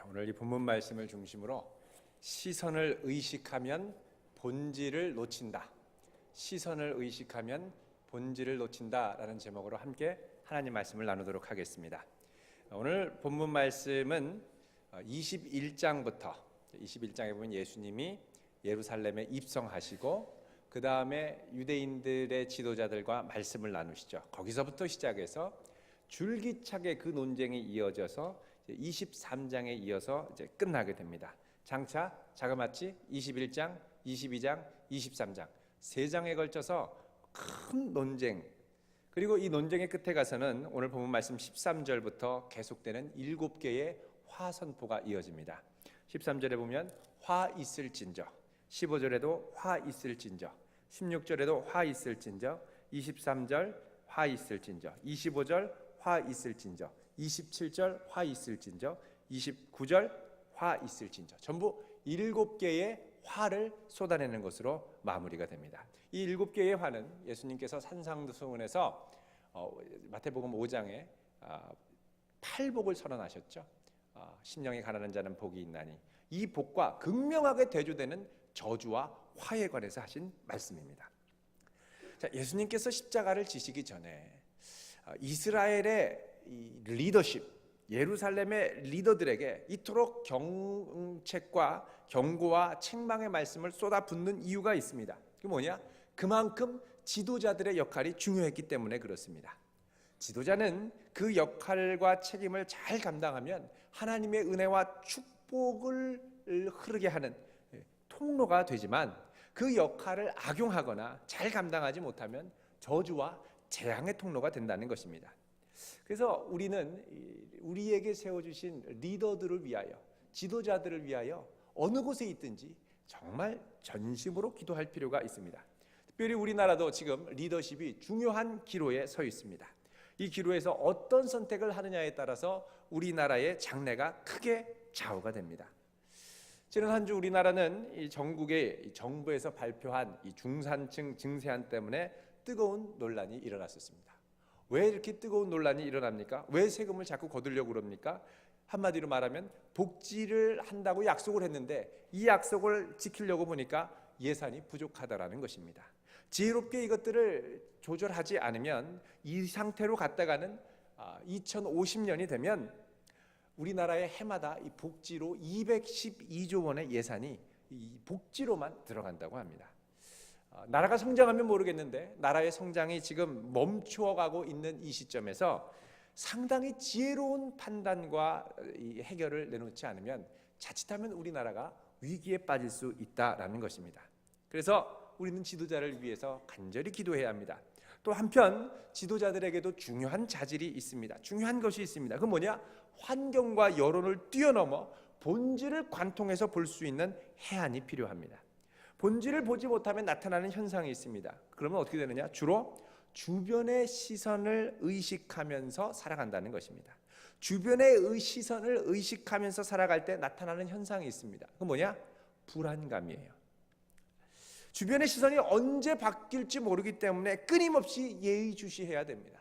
오늘 이 본문 말씀을 중심으로 시선을 의식하면 본질을 놓친다. 시선을 의식하면 본질을 놓친다라는 제목으로 함께 하나님 말씀을 나누도록 하겠습니다. 오늘 본문 말씀은 21장부터 21장에 보면 예수님이 예루살렘에 입성하시고 그 다음에 유대인들의 지도자들과 말씀을 나누시죠. 거기서부터 시작해서 줄기차게 그 논쟁이 이어져서 23장에 이어서 이제 끝나게 됩니다. 장차 자그마치 21장, 22장, 23장 세 장에 걸쳐서 큰 논쟁, 그리고 이 논쟁의 끝에 가서는 오늘 본문 말씀 13절부터 계속되는 7개의 화 선포가 이어집니다. 13절에 보면 화 있을진저, 15절에도 화 있을진저, 16절에도 화 있을진저, 23절 화 있을진저, 25절 화 있을진저, 27절 화 있을진저, 29절 화 있을진저, 전부 7개의 화를 쏟아내는 것으로 마무리가 됩니다. 이 7개의 화는 예수님께서 산상수훈에서 마태복음 5장에 팔복을 선언하셨죠. 심령이 가난한 자는 복이 있나니, 이 복과 극명하게 대조되는 저주와 화에 관해서 하신 말씀입니다. 자, 예수님께서 십자가를 지시기 전에 이스라엘의 이 리더십, 예루살렘의 리더들에게 이토록 경책과 경고와 책망의 말씀을 쏟아붓는 이유가 있습니다. 그게 뭐냐? 그만큼 지도자들의 역할이 중요했기 때문에 그렇습니다. 지도자는 그 역할과 책임을 잘 감당하면 하나님의 은혜와 축복을 흐르게 하는 통로가 되지만, 그 역할을 악용하거나 잘 감당하지 못하면 저주와 재앙의 통로가 된다는 것입니다. 그래서 우리는 우리에게 세워주신 리더들을 위하여, 지도자들을 위하여 어느 곳에 있든지 정말 전심으로 기도할 필요가 있습니다. 특별히 우리나라도 지금 리더십이 중요한 기로에 서 있습니다. 이 기로에서 어떤 선택을 하느냐에 따라서 우리나라의 장래가 크게 좌우가 됩니다. 지난 한 주 우리나라는 이 전국의 정부에서 발표한 이 중산층 증세안 때문에 뜨거운 논란이 일어났었습니다. 왜 이렇게 뜨거운 논란이 일어납니까? 왜 세금을 자꾸 거두려고 그럽니까? 한마디로 말하면 복지를 한다고 약속을 했는데 이 약속을 지키려고 보니까 예산이 부족하다라는 것입니다. 지혜롭게 이것들을 조절하지 않으면 이 상태로 갔다가는 2050년이 되면 우리나라의 해마다 이 복지로 212조 원의 예산이 이 복지로만 들어간다고 합니다. 나라가 성장하면 모르겠는데 나라의 성장이 지금 멈추어가고 있는 이 시점에서 상당히 지혜로운 판단과 이 해결을 내놓지 않으면 자칫하면 우리나라가 위기에 빠질 수 있다라는 것입니다. 그래서 우리는 지도자를 위해서 간절히 기도해야 합니다. 또 한편 지도자들에게도 중요한 자질이 있습니다. 중요한 것이 있습니다. 그건 뭐냐? 환경과 여론을 뛰어넘어 본질을 관통해서 볼 수 있는 해안이 필요합니다. 본질을 보지 못하면 나타나는 현상이 있습니다. 그러면 어떻게 되느냐? 주로 주변의 시선을 의식하면서 살아간다는 것입니다. 주변의 시선을 의식하면서 살아갈 때 나타나는 현상이 있습니다. 그건 뭐냐? 불안감이에요. 주변의 시선이 언제 바뀔지 모르기 때문에 끊임없이 예의주시해야 됩니다.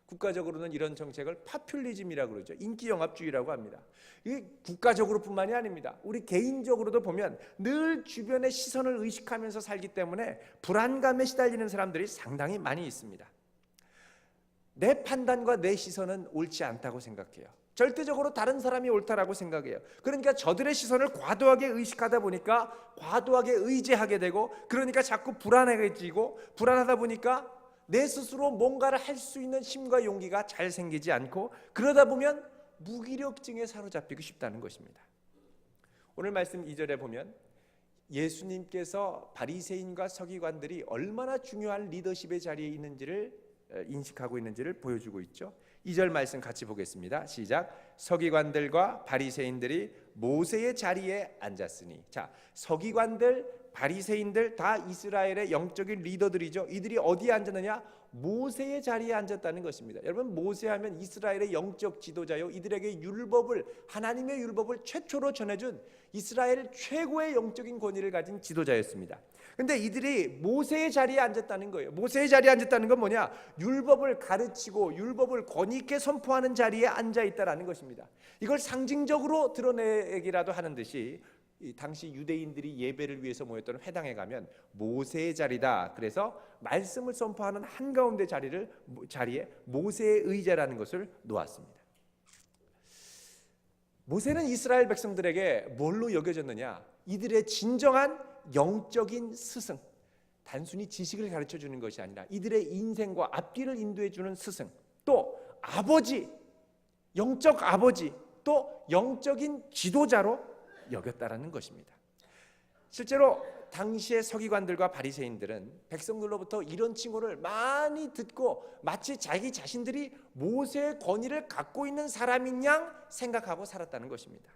국가적으로는 이런 정책을 파퓰리즘이라고 그러죠. 인기영합주의라고 합니다. 이게 국가적으로뿐만이 아닙니다. 우리 개인적으로도 보면 늘 주변의 시선을 의식하면서 살기 때문에 불안감에 시달리는 사람들이 상당히 많이 있습니다. 내 판단과 내 시선은 옳지 않다고 생각해요. 절대적으로 다른 사람이 옳다라고 생각해요. 그러니까 저들의 시선을 과도하게 의식하다 보니까 과도하게 의지하게 되고, 그러니까 자꾸 불안해지고, 불안하다 보니까 내 스스로 뭔가를 할 수 있는 힘과 용기가 잘 생기지 않고, 그러다 보면 무기력증에 사로잡히고 싶다는 것입니다. 오늘 말씀 2절에 보면 예수님께서 바리새인과 서기관들이 얼마나 중요한 리더십의 자리에 있는지를 인식하고 있는지를 보여주고 있죠. 2절 말씀 같이 보겠습니다. 시작. 서기관들과 바리새인들이 모세의 자리에 앉았으니. 자, 서기관들, 바리새인들 다 이스라엘의 영적인 리더들이죠. 이들이 어디에 앉았느냐? 모세의 자리에 앉았다는 것입니다. 여러분, 모세하면 이스라엘의 영적 지도자요, 이들에게 율법을, 하나님의 율법을 최초로 전해준 이스라엘 최고의 영적인 권위를 가진 지도자였습니다. 근데 이들이 모세의 자리에 앉았다는 거예요. 모세의 자리에 앉았다는 건 뭐냐? 율법을 가르치고 율법을 권위 있게 선포하는 자리에 앉아 있다라는 것입니다. 이걸 상징적으로 드러내기라도 하는 듯이 당시 유대인들이 예배를 위해서 모였던 회당에 가면 모세의 자리다. 그래서 말씀을 선포하는 한가운데 자리에 모세의 의자라는 것을 놓았습니다. 모세는 이스라엘 백성들에게 뭘로 여겨졌느냐? 이들의 진정한 영적인 스승, 단순히 지식을 가르쳐 주는 것이 아니라 이들의 인생과 앞뒤를 인도해 주는 스승, 또 아버지, 영적 아버지, 또 영적인 지도자로 여겼다라는 것입니다. 실제로 당시의 서기관들과 바리새인들은 백성들로부터 이런 칭호를 많이 듣고 마치 자기 자신들이 모세의 권위를 갖고 있는 사람인 양 생각하고 살았다는 것입니다.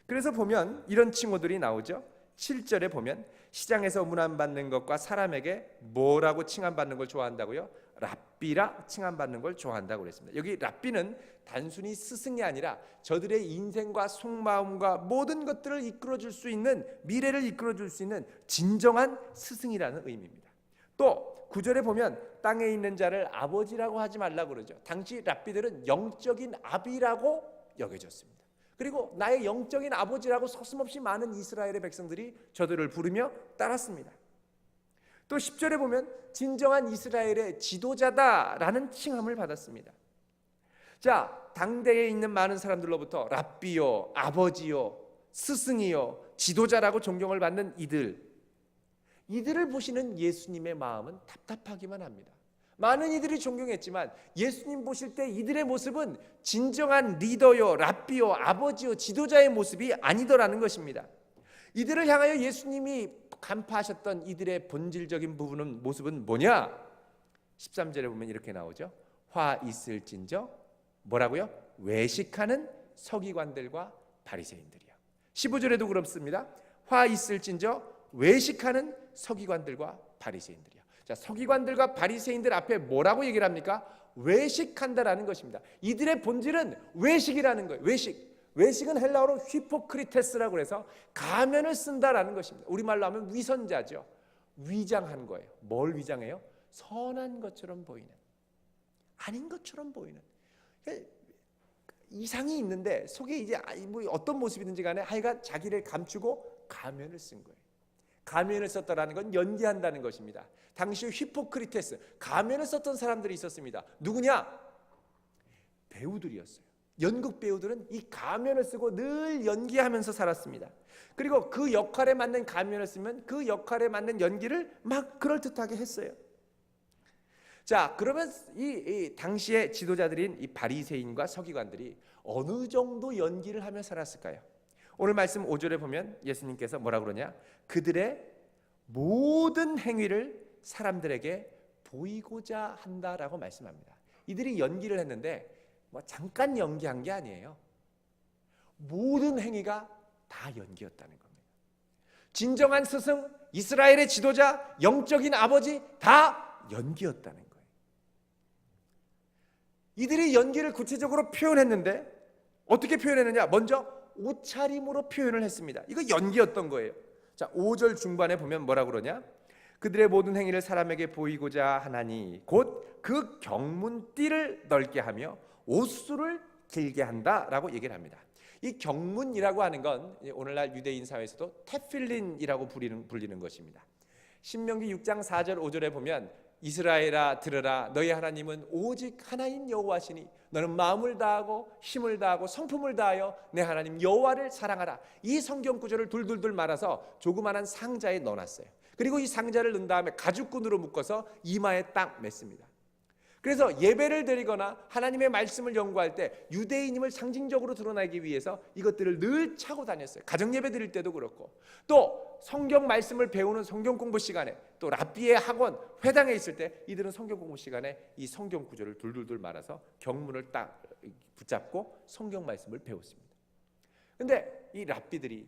그래서 보면 이런 칭호들이 나오죠. 7절에 보면 시장에서 문안받는 것과 사람에게 뭐라고 칭함받는 걸 좋아한다고요? 랍비라 칭함받는 걸 좋아한다고 그랬습니다. 여기 랍비는 단순히 스승이 아니라 저들의 인생과 속마음과 모든 것들을 이끌어줄 수 있는, 미래를 이끌어줄 수 있는 진정한 스승이라는 의미입니다. 또 9절에 보면 땅에 있는 자를 아버지라고 하지 말라고 그러죠. 당시 랍비들은 영적인 아비라고 여겨졌습니다. 그리고 나의 영적인 아버지라고 서슴없이 많은 이스라엘의 백성들이 저들을 부르며 따랐습니다. 또 10절에 보면 진정한 이스라엘의 지도자다라는 칭함을 받았습니다. 자, 당대에 있는 많은 사람들로부터 랍비요, 아버지요, 스승이요, 지도자라고 존경을 받는 이들을 보시는 예수님의 마음은 답답하기만 합니다. 많은 이들이 존경했지만 예수님 보실 때 이들의 모습은 진정한 리더요, 랍비요, 아버지요, 지도자의 모습이 아니더라는 것입니다. 이들을 향하여 예수님이 간파하셨던 이들의 본질적인 모습은 뭐냐? 13절에 보면 이렇게 나오죠. 화 있을진저 뭐라고요? 외식하는 서기관들과 바리새인들이요. 15절에도 그렇습니다. 화 있을진저 외식하는 서기관들과 바리새인들이요. 자, 서기관들과 바리새인들 앞에 뭐라고 얘기를 합니까? 외식한다라는 것입니다. 이들의 본질은 외식이라는 거예요. 외식은 헬라어로 히포크리테스라고 해서 가면을 쓴다라는 것입니다. 우리말로 하면 위선자죠. 위장한 거예요. 뭘 위장해요? 선한 것처럼 보이는, 아닌 것처럼 보이는, 이상이 있는데 속에 이제 뭐 어떤 모습이든지 간에 하여간 자기를 감추고 가면을 쓴 거예요. 가면을 썼다라는 건 연기한다는 것입니다. 당시 히포크리테스, 가면을 썼던 사람들이 있었습니다. 누구냐? 배우들이었어요. 연극 배우들은 이 가면을 쓰고 늘 연기하면서 살았습니다. 그리고 그 역할에 맞는 가면을 쓰면 그 역할에 맞는 연기를 막 그럴듯하게 했어요. 자, 그러면 이 당시의 지도자들인 이 바리새인과 서기관들이 어느 정도 연기를 하며 살았을까요? 오늘 말씀 5절에 보면 예수님께서 뭐라 그러냐? 그들의 모든 행위를 사람들에게 보이고자 한다라고 말씀합니다. 이들이 연기를 했는데 뭐 잠깐 연기한 게 아니에요. 모든 행위가 다 연기였다는 겁니다. 진정한 스승, 이스라엘의 지도자, 영적인 아버지 다 연기였다는 거예요. 이들이 연기를 구체적으로 표현했는데 어떻게 표현했느냐? 먼저 옷차림으로 표현을 했습니다. 이거 연기였던 거예요. 자, 5절 중반에 보면 뭐라 그러냐? 그들의 모든 행위를 사람에게 보이고자 하나니 곧 그 경문띠를 넓게 하며 옷수를 길게 한다라고 얘기를 합니다. 이 경문이라고 하는 건 오늘날 유대인 사회에서도 테필린이라고 불리는 것입니다. 신명기 6장 4절 5절에 보면 이스라엘아 들으라 너희 하나님은 오직 하나인 여호와시니 너는 마음을 다하고 힘을 다하고 성품을 다하여 내 하나님 여호와를 사랑하라. 이 성경 구절을 둘둘둘 말아서 조그마한 상자에 넣어놨어요. 그리고 이 상자를 넣은 다음에 가죽끈으로 묶어서 이마에 딱 맸습니다. 그래서 예배를 드리거나 하나님의 말씀을 연구할 때 유대인임을 상징적으로 드러내기 위해서 이것들을 늘 차고 다녔어요. 가정 예배 드릴 때도 그렇고, 또 성경 말씀을 배우는 성경 공부 시간에, 또 랍비의 학원, 회당에 있을 때 이들은 성경 공부 시간에 이 성경 구절을 둘둘둘 말아서 경문을 딱 붙잡고 성경 말씀을 배웠습니다. 근데 이 랍비들이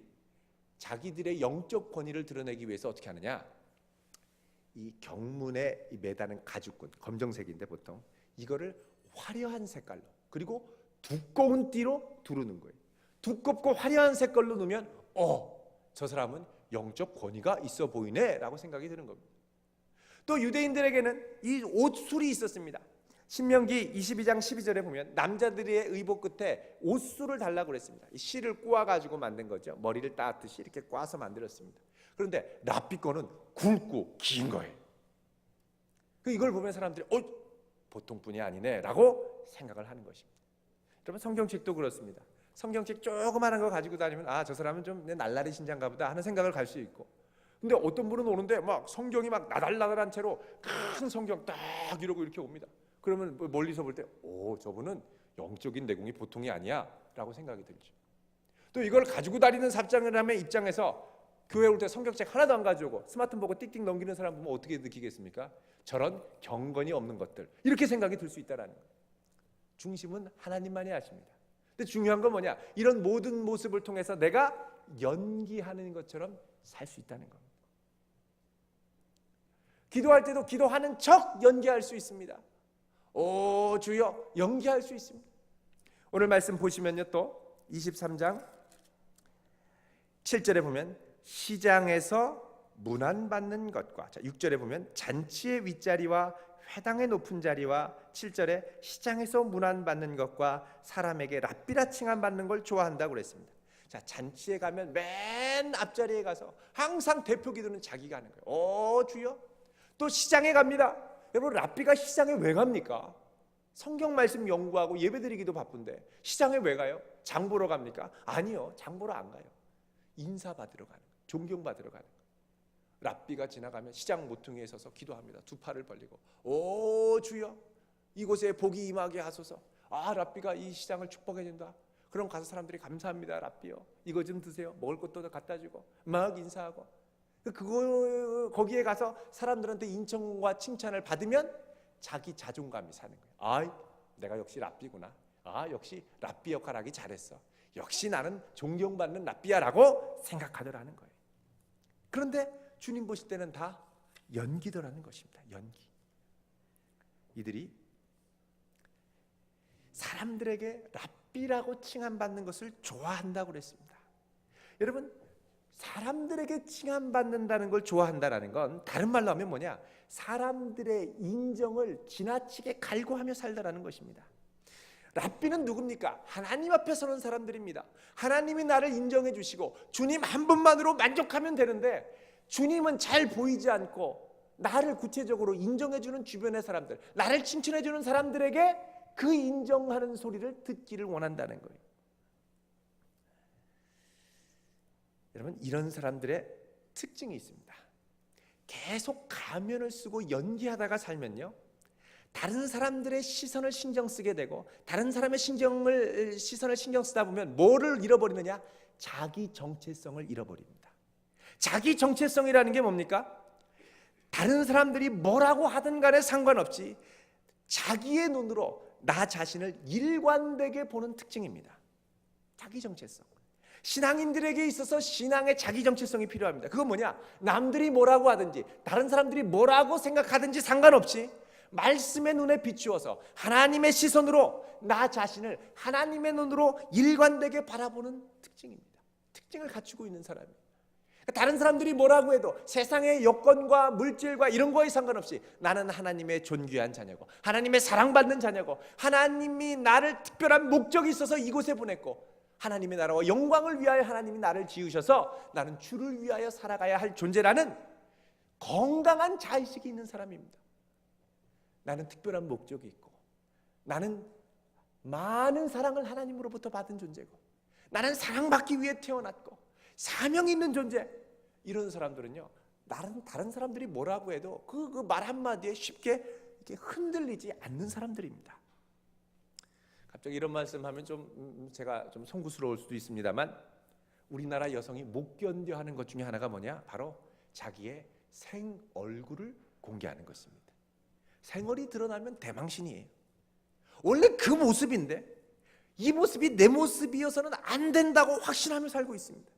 자기들의 영적 권위를 드러내기 위해서 어떻게 하느냐? 이 경문에 매다는 가죽끈, 검정색인데 보통 이거를 화려한 색깔로, 그리고 두꺼운 띠로 두르는 거예요. 두껍고 화려한 색깔로 넣으면 저 사람은 영적 권위가 있어 보이네 라고 생각이 드는 겁니다. 또 유대인들에게는 이 옷술이 있었습니다. 신명기 22장 12절에 보면 남자들의 의복 끝에 옷술을 달라고 그랬습니다. 이 실을 꼬아가지고 만든 거죠. 머리를 따듯이 이렇게 꽈서 만들었습니다. 그런데 랍비 거는 굵고 긴 거예요. 이걸 보면 사람들이 보통 분이 아니네 라고 생각을 하는 것입니다. 여러분, 성경책도 그렇습니다. 성경책 조그마한 거 가지고 다니면 저 사람은 좀 날라리 신자인가 보다 하는 생각을 갈 수 있고, 근데 어떤 분은 오는데 막 성경이 막 나달나달한 채로 큰 성경 딱 이러고 이렇게 옵니다. 그러면 멀리서 볼 때 저분은 영적인 내공이 보통이 아니야 라고 생각이 들죠. 또 이걸 가지고 다니는 사람의 입장에서 교회 올 때 성경책 하나도 안 가져오고 스마트폰 보고 띡띡 넘기는 사람 보면 어떻게 느끼겠습니까? 저런 경건이 없는 것들, 이렇게 생각이 들 수 있다는 거예요. 중심은 하나님만이 아십니다. 근데 중요한 건 뭐냐? 이런 모든 모습을 통해서 내가 연기하는 것처럼 살 수 있다는 겁니다. 기도할 때도 기도하는 척 연기할 수 있습니다. 오 주여, 연기할 수 있습니다. 오늘 말씀 보시면요, 또 23장 7절에 보면 시장에서 문안받는 것과, 6절에 보면 잔치의 윗자리와 회당의 높은 자리와 7절에 시장에서 문안받는 것과 사람에게 랍비라 칭함받는 걸 좋아한다고 그랬습니다. 잔치에 가면 맨 앞자리에 가서 항상 대표 기도는 자기가 하는 거예요. 오 주여. 또 시장에 갑니다. 여러분, 랍비가 시장에 왜 갑니까? 성경 말씀 연구하고 예배드리기도 바쁜데 시장에 왜 가요? 장 보러 갑니까? 아니요, 장 보러 안 가요. 인사 받으러 가는 거예요. 존경받으러 가는 거예요. 랍비가 지나가면 시장 모퉁이에 서서 기도합니다. 두 팔을 벌리고 오 주여, 이곳에 복이 임하게 하소서. 랍비가 이 시장을 축복해 준다. 그럼 가서 사람들이 감사합니다 랍비요, 이거 좀 드세요. 먹을 것도 갖다 주고 막 인사하고, 거기에 가서 사람들한테 인정과 칭찬을 받으면 자기 자존감이 사는 거예요. 내가 역시 랍비구나. 역시 랍비 역할 하기 잘했어. 역시 나는 존경받는 랍비야라고 생각하더라는 거예요. 그런데 주님 보실 때는 다 연기더라는 것입니다. 연기. 이들이 사람들에게 랍비라고 칭함받는 것을 좋아한다고 그랬습니다. 여러분, 사람들에게 칭함받는다는 걸 좋아한다는 건 다른 말로 하면 뭐냐? 사람들의 인정을 지나치게 갈구하며 살다라는 것입니다. 랍비는 누굽니까? 하나님 앞에 서는 사람들입니다. 하나님이 나를 인정해 주시고 주님 한 분만으로 만족하면 되는데, 주님은 잘 보이지 않고 나를 구체적으로 인정해 주는 주변의 사람들, 나를 칭찬해 주는 사람들에게 그 인정하는 소리를 듣기를 원한다는 거예요. 여러분, 이런 사람들의 특징이 있습니다. 계속 가면을 쓰고 연기하다가 살면요, 다른 사람들의 시선을 신경 쓰게 되고, 다른 사람의 시선을 신경 쓰다 보면 뭐를 잃어버리느냐? 자기 정체성을 잃어버립니다. 자기 정체성이라는 게 뭡니까? 다른 사람들이 뭐라고 하든 간에 상관없이 자기의 눈으로 나 자신을 일관되게 보는 특징입니다. 자기 정체성. 신앙인들에게 있어서 신앙의 자기 정체성이 필요합니다. 그건 뭐냐? 남들이 뭐라고 하든지 다른 사람들이 뭐라고 생각하든지 상관없이 말씀의 눈에 비추어서 하나님의 시선으로 나 자신을 하나님의 눈으로 일관되게 바라보는 특징입니다. 특징을 갖추고 있는 사람이에요. 다른 사람들이 뭐라고 해도 세상의 여건과 물질과 이런 거에 상관없이 나는 하나님의 존귀한 자녀고 하나님의 사랑받는 자녀고 하나님이 나를 특별한 목적이 있어서 이곳에 보냈고 하나님의 나라와 영광을 위하여 하나님이 나를 지으셔서 나는 주를 위하여 살아가야 할 존재라는 건강한 자의식이 있는 사람입니다. 나는 특별한 목적이 있고 나는 많은 사랑을 하나님으로부터 받은 존재고 나는 사랑받기 위해 태어났고 사명이 있는 존재. 이런 사람들은요, 다른 사람들이 뭐라고 해도 그 말 한마디에 쉽게 이렇게 흔들리지 않는 사람들입니다. 갑자기 이런 말씀하면 제가 좀 송구스러울 수도 있습니다만, 우리나라 여성이 못 견뎌하는 것 중에 하나가 뭐냐? 바로 자기의 생 얼굴을 공개하는 것입니다. 생얼이 드러나면 대망신이에요. 원래 그 모습인데 이 모습이 내 모습이어서는 안 된다고 확신하며 살고 있습니다.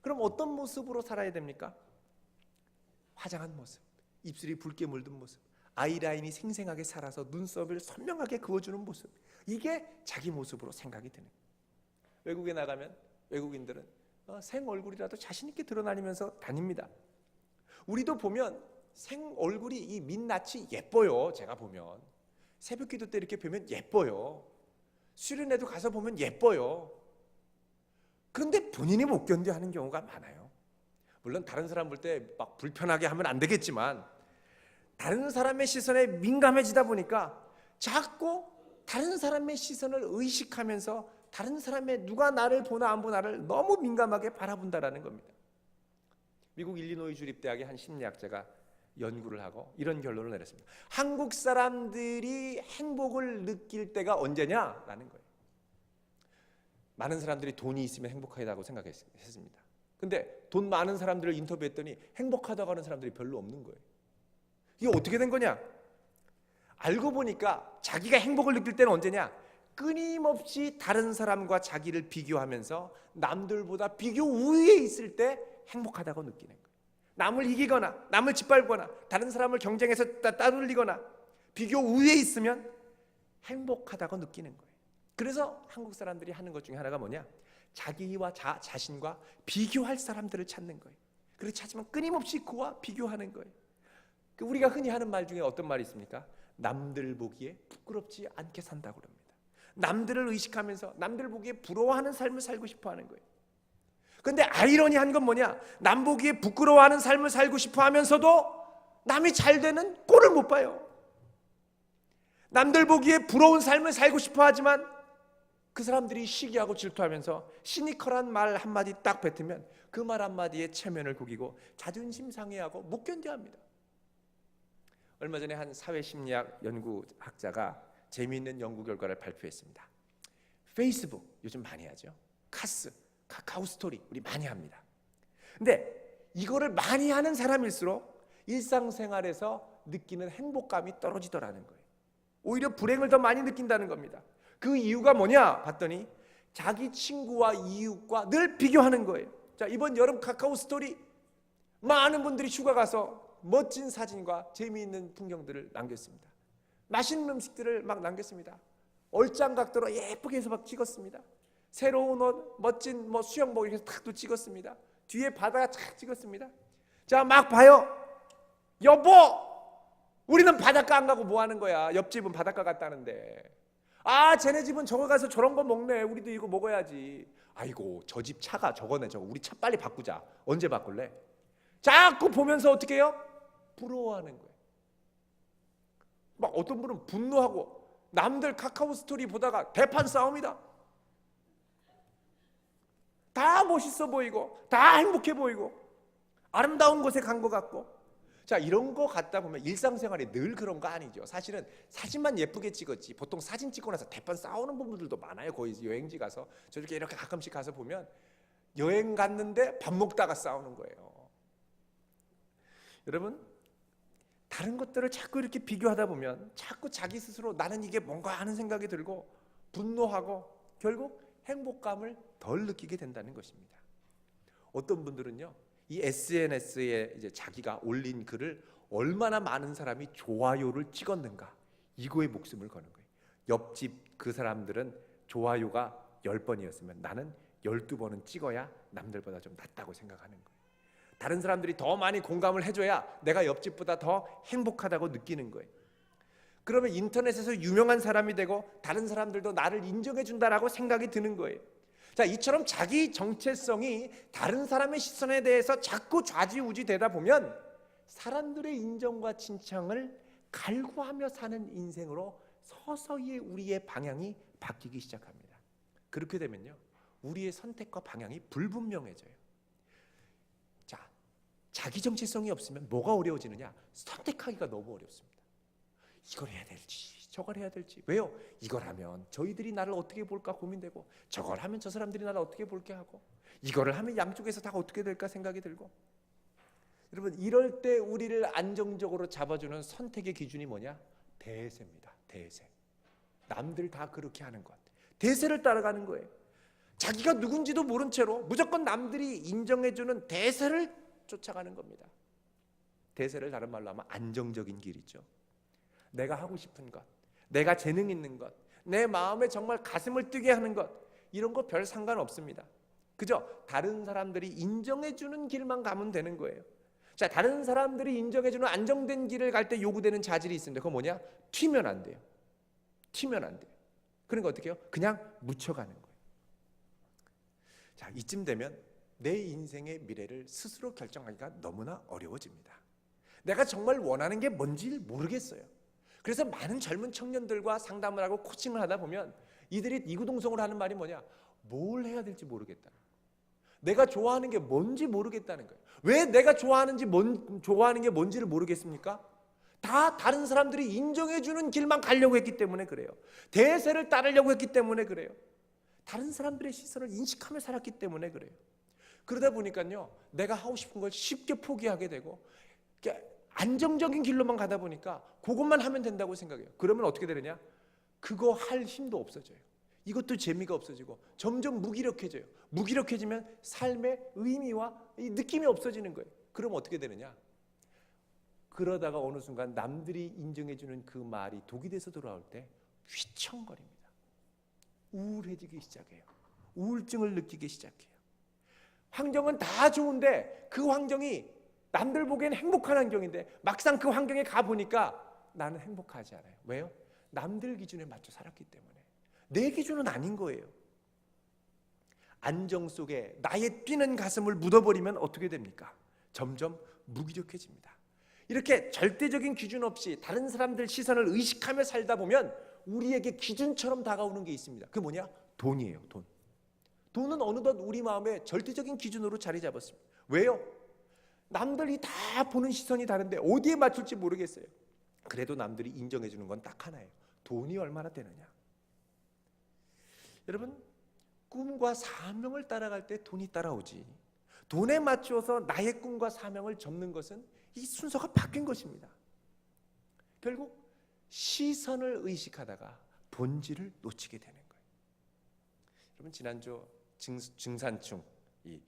그럼 어떤 모습으로 살아야 됩니까? 화장한 모습, 입술이 붉게 물든 모습, 아이라인이 생생하게 살아서 눈썹을 선명하게 그어주는 모습, 이게 자기 모습으로 생각이 드는 거예요. 외국에 나가면 외국인들은 생 얼굴이라도 자신 있게 드러나면서 다닙니다. 우리도 보면 생 얼굴이 이 민낯이 예뻐요. 제가 보면 새벽기도 때 이렇게 보면 예뻐요. 수련회도 가서 보면 예뻐요. 그런데 본인이 못 견뎌 하는 경우가 많아요. 물론 다른 사람 볼 때 막 불편하게 하면 안 되겠지만 다른 사람의 시선에 민감해지다 보니까 자꾸 다른 사람의 시선을 의식하면서 다른 사람의 누가 나를 보나 안 보나를 너무 민감하게 바라본다라는 겁니다. 미국 일리노이 주립대학의 한 심리학자가 연구를 하고 이런 결론을 내렸습니다. 한국 사람들이 행복을 느낄 때가 언제냐라는 거예요. 많은 사람들이 돈이 있으면 행복하다고 생각했습니다. 근데 돈 많은 사람들을 인터뷰했더니 행복하다고 하는 사람들이 별로 없는 거예요. 이게 어떻게 된 거냐? 알고 보니까 자기가 행복을 느낄 때는 언제냐? 끊임없이 다른 사람과 자기를 비교하면서 남들보다 비교 우위에 있을 때 행복하다고 느끼는 거예요. 남을 이기거나 남을 짓밟거나 다른 사람을 경쟁해서 따돌리거나 비교 우위에 있으면 행복하다고 느끼는 거예요. 그래서 한국 사람들이 하는 것 중에 하나가 뭐냐? 자기와 자신과 비교할 사람들을 찾는 거예요. 그렇게 찾으면 끊임없이 그와 비교하는 거예요. 우리가 흔히 하는 말 중에 어떤 말이 있습니까? 남들 보기에 부끄럽지 않게 산다고 그럽니다. 남들을 의식하면서 남들 보기에 부러워하는 삶을 살고 싶어 하는 거예요. 그런데 아이러니한 건 뭐냐? 남 보기에 부끄러워하는 삶을 살고 싶어 하면서도 남이 잘 되는 꼴을 못 봐요. 남들 보기에 부러운 삶을 살고 싶어 하지만 그 사람들이 시기하고 질투하면서 시니컬한 말 한마디 딱 뱉으면 그 말 한마디에 체면을 구기고 자존심 상해하고 못 견뎌합니다. 얼마 전에 한 사회심리학 연구학자가 재미있는 연구 결과를 발표했습니다. 페이스북 요즘 많이 하죠. 카스, 카카오 스토리 우리 많이 합니다. 근데 이거를 많이 하는 사람일수록 일상생활에서 느끼는 행복감이 떨어지더라는 거예요. 오히려 불행을 더 많이 느낀다는 겁니다. 그 이유가 뭐냐 봤더니 자기 친구와 이웃과 늘 비교하는 거예요. 자, 이번 여름 카카오 스토리 많은 분들이 휴가 가서 멋진 사진과 재미있는 풍경들을 남겼습니다. 맛있는 음식들을 막 남겼습니다. 얼짱 각도로 예쁘게 해서 막 찍었습니다. 새로운 옷, 멋진 수영복 이렇게 탁도 찍었습니다. 뒤에 바다가 착 찍었습니다. 자, 막 봐요. 여보, 우리는 바닷가 안 가고 뭐 하는 거야? 옆집은 바닷가 갔다는데. 아, 쟤네 집은 저거 가서 저런 거 먹네. 우리도 이거 먹어야지. 아이고, 저 집 차가 저거네. 저거 우리 차 빨리 바꾸자. 언제 바꿀래? 자꾸 보면서 어떻게 해요? 부러워하는 거예요. 막 어떤 분은 분노하고 남들 카카오 스토리 보다가 대판 싸움이다. 다 멋있어 보이고 다 행복해 보이고 아름다운 곳에 간 것 같고. 자, 이런 거 갖다 보면 일상생활에 늘 그런 거 아니죠. 사실은 사진만 예쁘게 찍었지 보통 사진 찍고 나서 대판 싸우는 부분들도 많아요. 거의 여행지 가서 저렇게 이렇게 가끔씩 가서 보면 여행 갔는데 밥 먹다가 싸우는 거예요. 여러분, 다른 것들을 자꾸 이렇게 비교하다 보면 자꾸 자기 스스로 나는 이게 뭔가 하는 생각이 들고 분노하고 결국 행복감을 덜 느끼게 된다는 것입니다. 어떤 분들은요, 이 SNS에 이제 자기가 올린 글을 얼마나 많은 사람이 좋아요를 찍었는가 이거에 목숨을 거는 거예요. 옆집 그 사람들은 좋아요가 10번이었으면 나는 12번은 찍어야 남들보다 좀 낫다고 생각하는 거예요. 다른 사람들이 더 많이 공감을 해줘야 내가 옆집보다 더 행복하다고 느끼는 거예요. 그러면 인터넷에서 유명한 사람이 되고 다른 사람들도 나를 인정해 준다라고 생각이 드는 거예요. 자, 이처럼 자기 정체성이 다른 사람의 시선에 대해서 자꾸 좌지우지 되다 보면 사람들의 인정과 칭찬을 갈구하며 사는 인생으로 서서히 우리의 방향이 바뀌기 시작합니다. 그렇게 되면요, 우리의 선택과 방향이 불분명해져요. 자, 자기 정체성이 없으면 뭐가 어려워지느냐? 선택하기가 너무 어렵습니다. 이걸 해야 될지 저걸 해야 될지. 왜요? 이걸 하면 저희들이 나를 어떻게 볼까 고민되고 저걸 하면 저 사람들이 나를 어떻게 볼게 하고 이거를 하면 양쪽에서 다 어떻게 될까 생각이 들고. 여러분, 이럴 때 우리를 안정적으로 잡아주는 선택의 기준이 뭐냐? 대세입니다. 대세. 남들 다 그렇게 하는 것. 대세를 따라가는 거예요. 자기가 누군지도 모른 채로 무조건 남들이 인정해주는 대세를 쫓아가는 겁니다. 대세를 다른 말로 하면 안정적인 길이죠. 내가 하고 싶은 것, 내가 재능 있는 것, 내 마음에 정말 가슴을 뛰게 하는 것, 이런 거 별 상관없습니다. 그죠? 다른 사람들이 인정해주는 길만 가면 되는 거예요. 자, 다른 사람들이 인정해주는 안정된 길을 갈 때 요구되는 자질이 있습니다. 그건 뭐냐? 튀면 안 돼요. 튀면 안 돼요. 그러니까 어떻게 해요? 그냥 묻혀가는 거예요. 자, 이쯤 되면 내 인생의 미래를 스스로 결정하기가 너무나 어려워집니다. 내가 정말 원하는 게 뭔지 모르겠어요. 그래서 많은 젊은 청년들과 상담을 하고 코칭을 하다 보면 이들이 이구동성으로 하는 말이 뭐냐? 뭘 해야 될지 모르겠다. 내가 좋아하는 게 뭔지 모르겠다는 거예요. 왜 내가 좋아하는 게 뭔지를 모르겠습니까? 다 다른 사람들이 인정해주는 길만 가려고 했기 때문에 그래요. 대세를 따르려고 했기 때문에 그래요. 다른 사람들의 시선을 인식하며 살았기 때문에 그래요. 그러다 보니까요, 내가 하고 싶은 걸 쉽게 포기하게 되고 안정적인 길로만 가다 보니까 그것만 하면 된다고 생각해요. 그러면 어떻게 되느냐? 그거 할 힘도 없어져요. 이것도 재미가 없어지고 점점 무기력해져요. 무기력해지면 삶의 의미와 이 느낌이 없어지는 거예요. 그럼 어떻게 되느냐? 그러다가 어느 순간 남들이 인정해주는 그 말이 독이 돼서 돌아올 때 휘청거립니다. 우울해지기 시작해요. 우울증을 느끼기 시작해요. 환경은 다 좋은데 그 환경이 남들 보기엔 행복한 환경인데 막상 그 환경에 가보니까 나는 행복하지 않아요. 왜요? 남들 기준에 맞춰 살았기 때문에. 내 기준은 아닌 거예요. 안정 속에 나의 뛰는 가슴을 묻어버리면 어떻게 됩니까? 점점 무기력해집니다. 이렇게 절대적인 기준 없이 다른 사람들 시선을 의식하며 살다 보면 우리에게 기준처럼 다가오는 게 있습니다. 그게 뭐냐? 돈이에요. 돈. 돈은 어느덧 우리 마음에 절대적인 기준으로 자리 잡았습니다. 왜요? 남들이 다 보는 시선이 다른데 어디에 맞출지 모르겠어요. 그래도 남들이 인정해 주는 건 딱 하나예요. 돈이 얼마나 되느냐. 여러분, 꿈과 사명을 따라갈 때 돈이 따라오지, 돈에 맞추어서 나의 꿈과 사명을 접는 것은 이 순서가 바뀐 것입니다. 결국 시선을 의식하다가 본질을 놓치게 되는 거예요. 여러분, 지난주 증산층, 이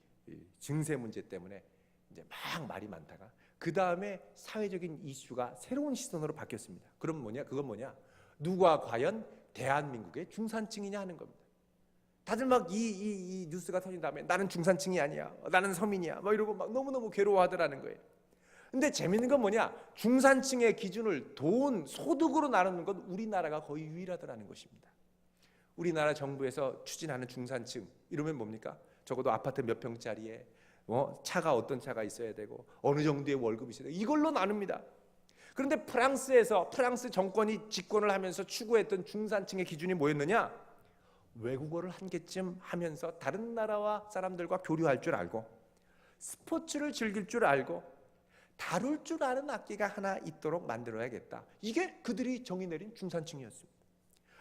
증세 문제 때문에 이제 막 말이 많다가 그 다음에 사회적인 이슈가 새로운 시선으로 바뀌었습니다. 그럼 뭐냐? 그건 뭐냐? 누가 과연 대한민국의 중산층이냐 하는 겁니다. 다들 막 이 뉴스가 터진 다음에 나는 중산층이 아니야, 나는 서민이야, 막 이러고 막 너무너무 괴로워하더라는 거예요. 근데 재밌는 건 뭐냐? 중산층의 기준을 돈, 소득으로 나누는 건 우리나라가 거의 유일하더라는 것입니다. 우리나라 정부에서 추진하는 중산층 이러면 뭡니까? 적어도 아파트 몇 평짜리에 차가 어떤 차가 있어야 되고 어느 정도의 월급이 있어야 되고 이걸로 나눕니다. 그런데 프랑스 정권이 집권을 하면서 추구했던 중산층의 기준이 뭐였느냐? 외국어를 한 개쯤 하면서 다른 나라와 사람들과 교류할 줄 알고 스포츠를 즐길 줄 알고 다룰 줄 아는 악기가 하나 있도록 만들어야겠다. 이게 그들이 정의 내린 중산층이었습니다.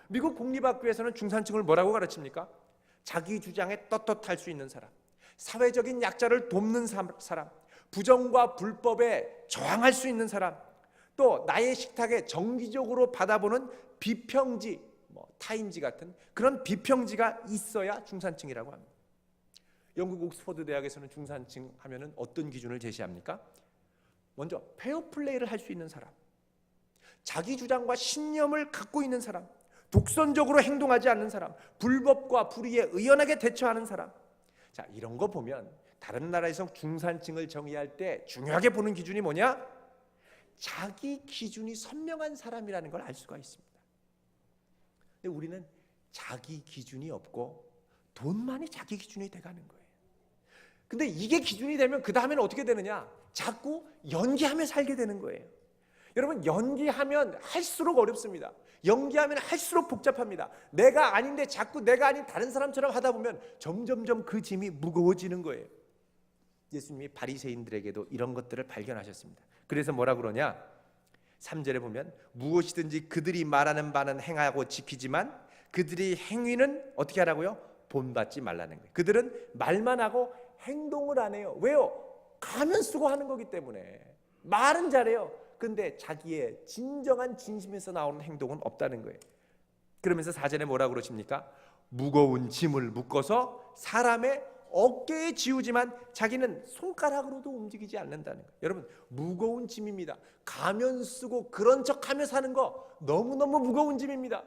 미국 공립학교에서는 중산층을 뭐라고 가르칩니까? 자기 주장에 떳떳할 수 있는 사람, 사회적인 약자를 돕는 사람, 부정과 불법에 저항할 수 있는 사람, 또 나의 식탁에 정기적으로 받아보는 비평지, 타임지 같은 그런 비평지가 있어야 중산층이라고 합니다. 영국 옥스퍼드 대학에서는 중산층 하면은 어떤 기준을 제시합니까? 먼저 페어플레이를 할 수 있는 사람, 자기 주장과 신념을 갖고 있는 사람, 독선적으로 행동하지 않는 사람, 불법과 불의에 의연하게 대처하는 사람. 자, 이런 거 보면 다른 나라에서 중산층을 정의할 때 중요하게 보는 기준이 뭐냐? 자기 기준이 선명한 사람이라는 걸 알 수가 있습니다. 근데 우리는 자기 기준이 없고 돈만이 자기 기준이 돼가는 거예요. 근데 이게 기준이 되면 그 다음에는 어떻게 되느냐? 자꾸 연기하며 살게 되는 거예요. 여러분, 연기하면 할수록 어렵습니다. 연기하면 할수록 복잡합니다. 내가 아닌데 자꾸 내가 아닌 다른 사람처럼 하다 보면 점점점 그 짐이 무거워지는 거예요. 예수님이 바리새인들에게도 이런 것들을 발견하셨습니다. 그래서 뭐라 그러냐? 3절에 보면 무엇이든지 그들이 말하는 바는 행하고 지키지만 그들이 행위는 어떻게 하라고요? 본받지 말라는 거예요. 그들은 말만 하고 행동을 안 해요. 왜요? 가면 쓰고 하는 거기 때문에. 말은 잘해요. 근데 자기의 진정한 진심에서 나오는 행동은 없다는 거예요. 그러면서 4절에 뭐라고 그러십니까? 무거운 짐을 묶어서 사람의 어깨에 지우지만 자기는 손가락으로도 움직이지 않는다는 거예요. 여러분, 무거운 짐입니다. 가면 쓰고 그런 척하며 사는 거 너무너무 무거운 짐입니다.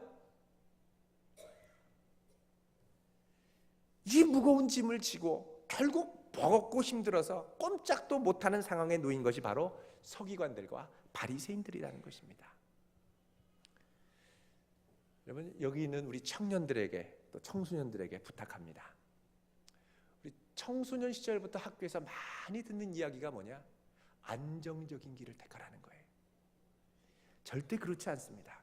이 무거운 짐을 지고 결국 버겁고 힘들어서 꼼짝도 못하는 상황에 놓인 것이 바로 서기관들과 바리새인들이라는 것입니다. 여러분, 여기 있는 우리 청년들에게 또 청소년들에게 부탁합니다. 우리 청소년 시절부터 학교에서 많이 듣는 이야기가 뭐냐? 안정적인 길을 택하라는 거예요. 절대 그렇지 않습니다.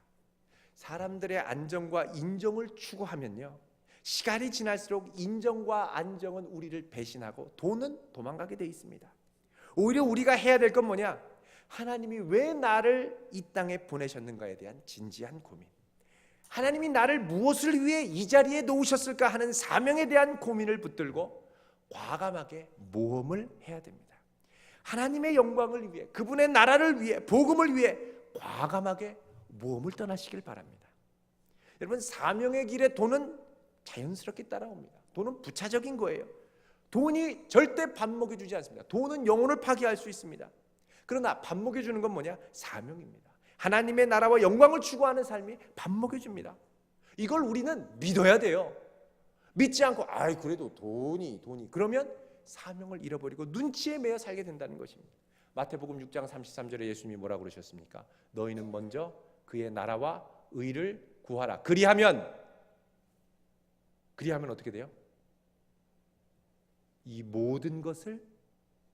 사람들의 안정과 인정을 추구하면요, 시간이 지날수록 인정과 안정은 우리를 배신하고 돈은 도망가게 돼 있습니다. 오히려 우리가 해야 될 건 뭐냐? 하나님이 왜 나를 이 땅에 보내셨는가에 대한 진지한 고민, 하나님이 나를 무엇을 위해 이 자리에 놓으셨을까 하는 사명에 대한 고민을 붙들고 과감하게 모험을 해야 됩니다. 하나님의 영광을 위해, 그분의 나라를 위해, 복음을 위해 과감하게 모험을 떠나시길 바랍니다. 여러분, 사명의 길에 돈은 자연스럽게 따라옵니다. 돈은 부차적인 거예요. 돈이 절대 밥 먹여주지 않습니다. 돈은 영혼을 파괴할 수 있습니다. 그러나 밥 먹여주는 건 뭐냐? 사명입니다. 하나님의 나라와 영광을 추구하는 삶이 밥 먹여줍니다. 이걸 우리는 믿어야 돼요. 믿지 않고 그래도 돈이 그러면 사명을 잃어버리고 눈치에 매여 살게 된다는 것입니다. 마태복음 6장 33절에 예수님이 뭐라고 그러셨습니까? 너희는 먼저 그의 나라와 의를 구하라. 그리하면 어떻게 돼요? 이 모든 것을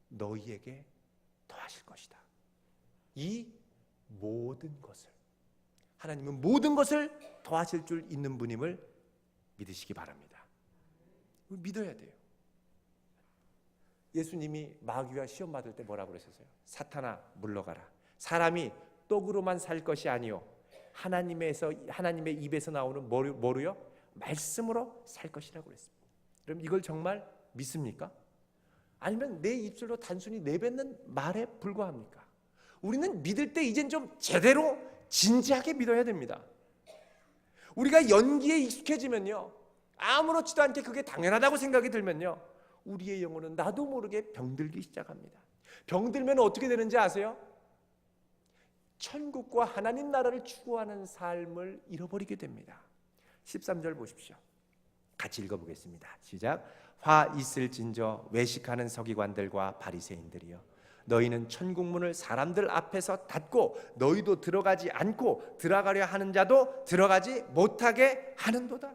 너희에게 더하실 것이다. 이 모든 것을, 하나님은 모든 것을 더하실 줄 있는 분임을 믿으시기 바랍니다. 믿어야 돼요. 예수님이 마귀와 시험 받을 때 뭐라고 그러셨어요? 사탄아 물러가라. 사람이 떡으로만 살 것이 아니요 하나님의 입에서 나오는 뭐로요? 말씀으로 살 것이라고 그랬습니다. 그럼 이걸 정말 믿습니까? 아니면 내 입술로 단순히 내뱉는 말에 불과합니까? 우리는 믿을 때 이젠 좀 제대로 진지하게 믿어야 됩니다. 우리가 연기에 익숙해지면요, 아무렇지도 않게 그게 당연하다고 생각이 들면요, 우리의 영혼은 나도 모르게 병들기 시작합니다. 병들면 어떻게 되는지 아세요? 천국과 하나님 나라를 추구하는 삶을 잃어버리게 됩니다. 13절 보십시오. 같이 읽어보겠습니다. 시작. 화 있을진저 외식하는 서기관들과 바리새인들이여, 너희는 천국문을 사람들 앞에서 닫고 너희도 들어가지 않고 들어가려 하는 자도 들어가지 못하게 하는도다.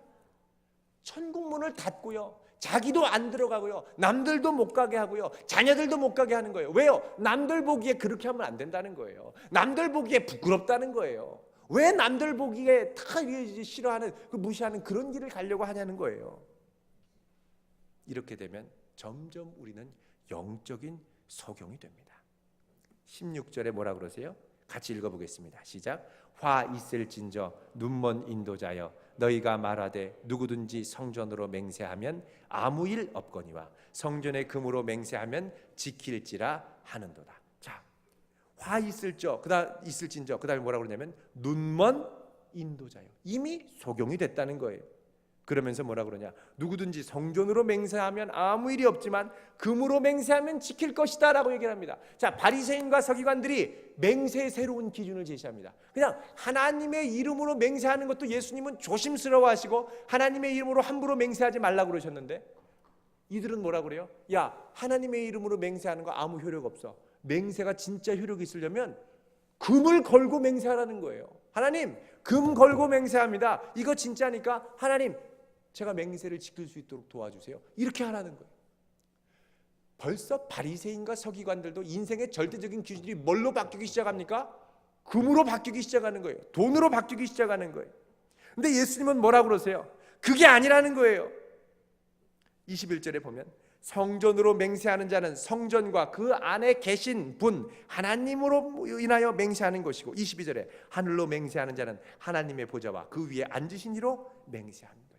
천국문을 닫고요, 자기도 안 들어가고요, 남들도 못 가게 하고요, 자녀들도 못 가게 하는 거예요. 왜요? 남들 보기에 그렇게 하면 안 된다는 거예요. 남들 보기에 부끄럽다는 거예요. 왜 남들 보기에 다 싫어하는, 무시하는 그런 길을 가려고 하냐는 거예요. 이렇게 되면 점점 우리는 영적인 소경이 됩니다. 16절에 뭐라 그러세요? 같이 읽어보겠습니다. 시작. 화 있을진저 눈먼 인도자여, 너희가 말하되 누구든지 성전으로 맹세하면 아무 일 없거니와 성전의 금으로 맹세하면 지킬지라 하는도다. 자, 화 있을진저 그다음에 뭐라 그러냐면 눈먼 인도자여, 이미 소경이 됐다는 거예요. 그러면서 뭐라 그러냐? 누구든지 성전으로 맹세하면 아무 일이 없지만 금으로 맹세하면 지킬 것이다 라고 얘기를 합니다. 자, 바리새인과 서기관들이 맹세의 새로운 기준을 제시합니다. 그냥 하나님의 이름으로 맹세하는 것도 예수님은 조심스러워하시고 하나님의 이름으로 함부로 맹세하지 말라고 그러셨는데, 이들은 뭐라 그래요? 야, 하나님의 이름으로 맹세하는 거 아무 효력 없어. 맹세가 진짜 효력이 있으려면 금을 걸고 맹세하라는 거예요. 하나님, 금 걸고 맹세합니다. 이거 진짜니까 하나님, 제가 맹세를 지킬 수 있도록 도와주세요. 이렇게 하라는 거예요. 벌써 바리새인과 서기관들도 인생의 절대적인 기준이 뭘로 바뀌기 시작합니까? 금으로 바뀌기 시작하는 거예요. 돈으로 바뀌기 시작하는 거예요. 근데 예수님은 뭐라고 그러세요? 그게 아니라는 거예요. 21절에 보면 성전으로 맹세하는 자는 성전과 그 안에 계신 분 하나님으로 인하여 맹세하는 것이고, 22절에 하늘로 맹세하는 자는 하나님의 보좌와 그 위에 앉으신 이로 맹세하는 것이다.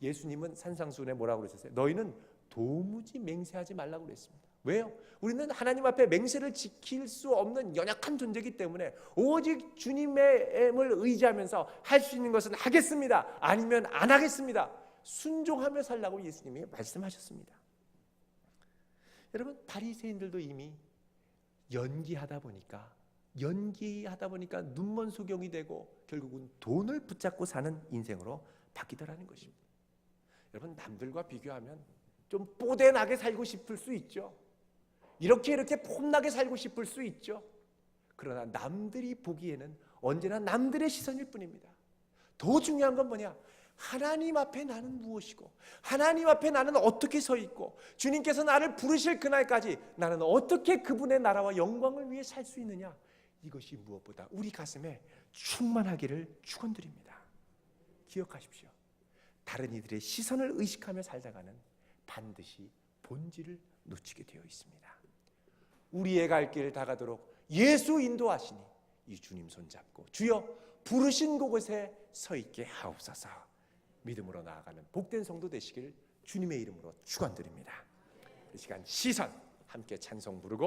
예수님은 산상수훈에 뭐라고 그러셨어요? 너희는 도무지 맹세하지 말라고 그랬습니다. 왜요? 우리는 하나님 앞에 맹세를 지킬 수 없는 연약한 존재이기 때문에 오직 주님을 의지하면서 할 수 있는 것은 하겠습니다, 아니면 안 하겠습니다, 순종하며 살라고 예수님이 말씀하셨습니다. 여러분, 바리새인들도 이미 연기하다 보니까 눈먼 소경이 되고 결국은 돈을 붙잡고 사는 인생으로 바뀌더라는 것입니다. 여러분, 남들과 비교하면 좀 뽀대나게 살고 싶을 수 있죠. 이렇게 폼나게 살고 싶을 수 있죠. 그러나 남들이 보기에는 언제나 남들의 시선일 뿐입니다. 더 중요한 건 뭐냐? 하나님 앞에 나는 무엇이고, 하나님 앞에 나는 어떻게 서 있고, 주님께서 나를 부르실 그날까지 나는 어떻게 그분의 나라와 영광을 위해 살 수 있느냐, 이것이 무엇보다 우리 가슴에 충만하기를 축원드립니다. 기억하십시오. 다른 이들의 시선을 의식하며 살다가는 반드시 본질을 놓치게 되어 있습니다. 우리의 갈 길 다가도록 예수 인도하시니 이 주님 손잡고 주여 부르신 곳에 서 있게 하옵소서. 믿음으로 나아가는 복된 성도 되시길 주님의 이름으로 축원드립니다. 이 시간 시선 함께 찬송 부르고